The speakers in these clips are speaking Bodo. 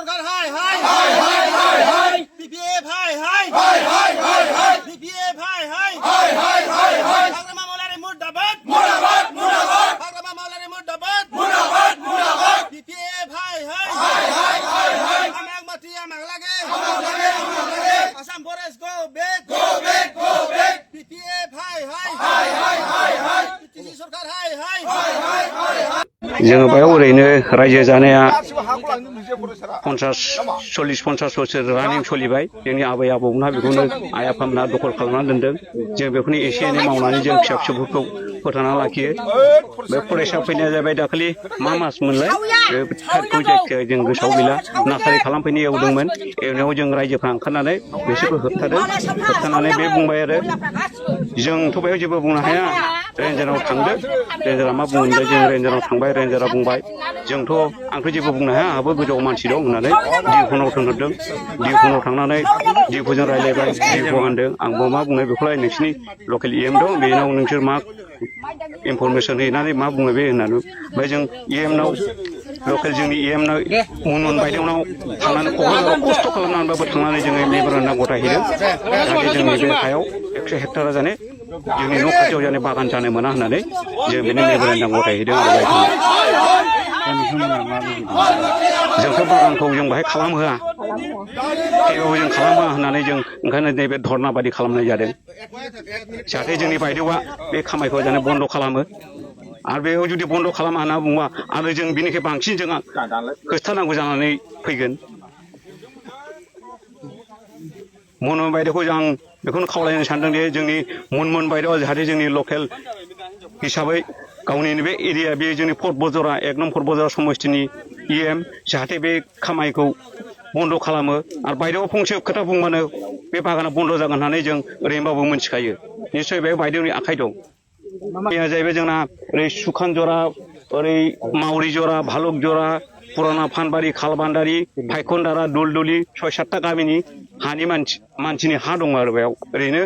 सरकार हाय हाय हाय हाय हाय हाय बीपीएफ हाय हाय हाय हाय हाय हाय बीपीएफ हाय हाय हाय हाय हाय हाय हाग्रामा मावलारि मुर्दाबाद मुर्दाबाद मुर्दाबाद हाग्रामा मावलारि मुर्दाबाद मुर्दाबाद मुर्दाबाद बीपीएफ हाय हाय हाय हाय हाय हाय आमाग माथि आमाग लागे आसाम फरेस्ट गो बेक बीपीएफ हाय हाय हाय हाय हाय हाय बीटीसी सरकार हाय हाय हाय हाय हाय जोङो बेयाव ओरैनो रायजो जानाया 40-50 बोसोर रानिं सोलिबाय जोंनि आबै आबौमोनहा बेखौनो आइ आफामोनहा दखल खालामनानै दोनदों जों बेखौनो एसे एनै मावनानै जों फिसा फिसौफोरखौ फोथांना लाखियो बे फरायसा फैनाया जाबाय दाखालि मा मास मोनलाय बे थारखौ जायखिजाया जों गोसोआव गैला नार्सारि खालामफैनो एवदोंमोन एवनायाव जों रायजोफ्रा ओंखारनानै बिसोरखौ होबथानानै बे बुंबाय आरो जोंथ' बेयाव जेबो बुंनो हाया रेन्जाराव थांदो रेन्जारा मा बुंदों जों रेन्जाराव थांबाय रेन्जारा बुंबाय जोंथ' आंथ' जेबो बुंनो हाया आंहाबो गोजौआव मानसि दं होननानै डिफुनाव थिनहरदों डिफुनाव थांनानै डिफुजों रायज्लायबाय डिफु होनदों आंबो मा बुंनो बेखौलाय नोंसिनि लकेल इएम दं बेनाव नोंसोर मा इनफरमेसन हैनानै मा बुङो बे होननानै ओमफ्राय जों इएमनाव लकेल जोंनि इएमनाव मुनमुन बायदेवनाव थांनानै क'क्राझाराव खस्थ' खालामनानैबाबो थांनानै जोङो मेम'रेन्डाम गथायहैदों जाहाथे जोंनि बे हायाव 100 हेक्टारा जाने जोंनि न' खाथियाव जाने बागान जानो मोना होननानै जों बेनो मेम'रेन्डाम गथायहैदों आरो जोंथ' बागानखौ जों बाहाय खालामहोआ थेवबो जों खालामा होननानै जों ओंखायनो नैबे धर्ना बादि खालामनाय जादों जाहाथे जोंनि बायदेवा बे खामायखौ जाने बन्द' खालामो आरो बेयाव जुदि बन्द' खालामा होनना बुङोबा आरो जों बिनिख्रुइ बांसिन जोंहा होबथानांगौ जानानै फैगोन मनमोन बायदेवखौ आं बेखौनो खावलायनो सानदों दि जोंनि मनमोन बायदेवा जाहाथे जोंनि लकेल हिसाबै गावनि बे एरिया बे जोंनि फर्ट बजरा 1 नं फर्ट बजरा समस्तिनि इएम जाहाथे बे खामायखौ बन्द' खालामो आरो बायदेवा फंसे खोथा बुंबानो बे बागाना बन्द' जागोन होननानै जों ओरैनोबाबो मिथिखायो निस्सय बे बायदेवनि आखाइ दं मैया जाहैबाय जोंना ओरै सुखान जरा ओरै मावरि जरा भालुक जरा पुराना फानबारि खालबान्दारि फायखनदारा दुलदुलि 6-7टा गामिनि हानि मानसिनि हा दं आरो बेयाव ओरैनो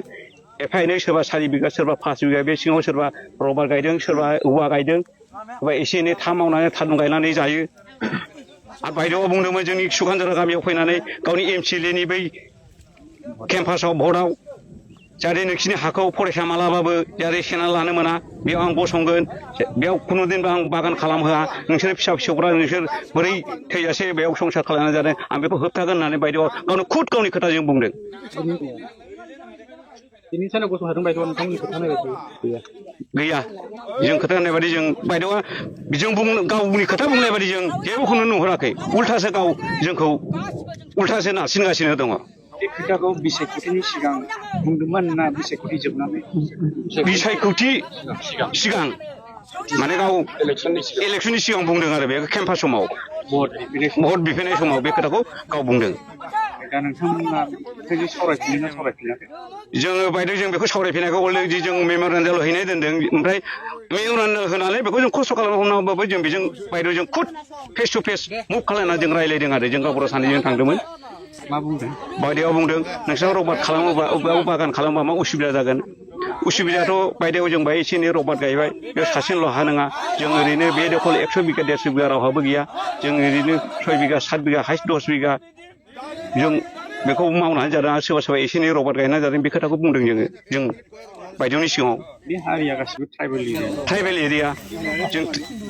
एफा एनै सोरबा 4 बिगा सोरबा 5 बिगा बे सिङाव सोरबा रबार गायदों सोरबा औवा गायदों सोरबा एसे एनै था मावनानै थारुन गायनानै जायो आरो बायदेवा बुंदोंमोन जोंनि सुखानजरा गामियाव फैनानै गावनि एमसिएलएनि बै केम्पासाव भटआव जाहाथे नोंसिनि हाखौ फरायसा मालाबाबो जाहाथे सेना लानो मोना बेयाव आं गसंगोन बेयाव खुनुदिनबो आं बागान खालामहोआ नोंसोर फिसा फिसौफ्रा नोंसोर बोरै थैजासे बेयाव संसार खालामनाय जादों आं बेखौ होबथागोन होननानै बायदेवा गावनो खुद गावनि खोथाजों बुंदों गैया जों खोथा होननाय बायदि जों बायदेवा जों गावनि खोथा बुंनाय बायदि जों जेबोखौनो नुहुराखै उल्थासो गाव जोंखौ उल्थासो नारसिनगासिनो दङ बे खोथाखौ बिसायख'थिनि सिगां बुंदोंमोन ना बिसायख'थि जोबनानै बिसायख'थि सिगां माने गाव इलेक्सननि सिगां बुंदों आरो बे केम्पास समाव भट बिफैनाय समाव बे खोथाखौ गाव बुंदों दा नोंथांमोना सावरायफिनदोंना सावरायफिनाखै जोङो बायदेव जों बेखौ सावरायफिनायखौ अलरेडि जों मेम'रेन्डाम हैनाय दोनदों ओमफ्राय मेम'रेन्डाम होनानै बेखौ जों खस्थ' खालामनांगौबाबो जों बेजों बायदेव जों खुद फेस टु फेस मुभ खालामनानै जों रायज्लायदों आरो जों गावबुरा सानैजों थांदोंमोन मा बुंदों बायदेवा बुंदों नोंसोर रबार खालामोबा अबेयाव बागान खालामोबा मा उसुबिदा जागोन उसुबिदायाथ' बायदेव जों बाहाय एसे एनै रबार गायबाय बे सासेनिल' हा नङा जों ओरैनो बे दखल 100 बिगा 150 बिगा रावहाबो गैया जों ओरैनो 6 बिगा 7 बिगा हाइस्ट 10 बिगा जों बेखौ मावनानै जादों आरो सोरबा सोरबा एसे एनै रबार गायनानै जादों बे खोथाखौ बुंदों जों बायदेवनि सिगाङाव बे हारिया गासिबो ट्राइबेल एरिया जों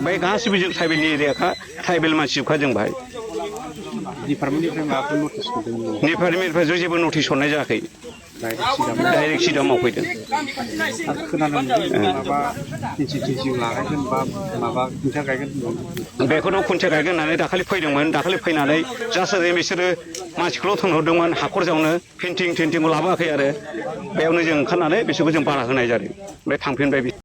बे गासिबो जों ट्राइबेलनि एरियाखा ट्राइबेल मानसिखा जों बाहाय डिपार्टमेन्टनिफ्राय माबाफोर नटिस मोनदों डिपार्टमेन्टनिफ्राय जेबो नटिस हरनाय जायाखै डाइरेक्ट सिदा मावफैदों आरो खोनानो मोनदों माबा इनसिटिउट लागायगोन बा माबा खुन्थिया गायगोन बेखौथ' खुन्थिया गायगोन होननानै दाखालि फैदोंमोन दाखालि फैनानै जास्ट ओरैनो बिसोरो मानसिखौल' थिनहरदोंमोन हाखर जावनो पेन्टिंखौ लाबोआखै आरो बेयावनो जों ओंखारनानै बिसोरखौ जों बादा होनाय जादों ओमफ्राय थांफिनबाय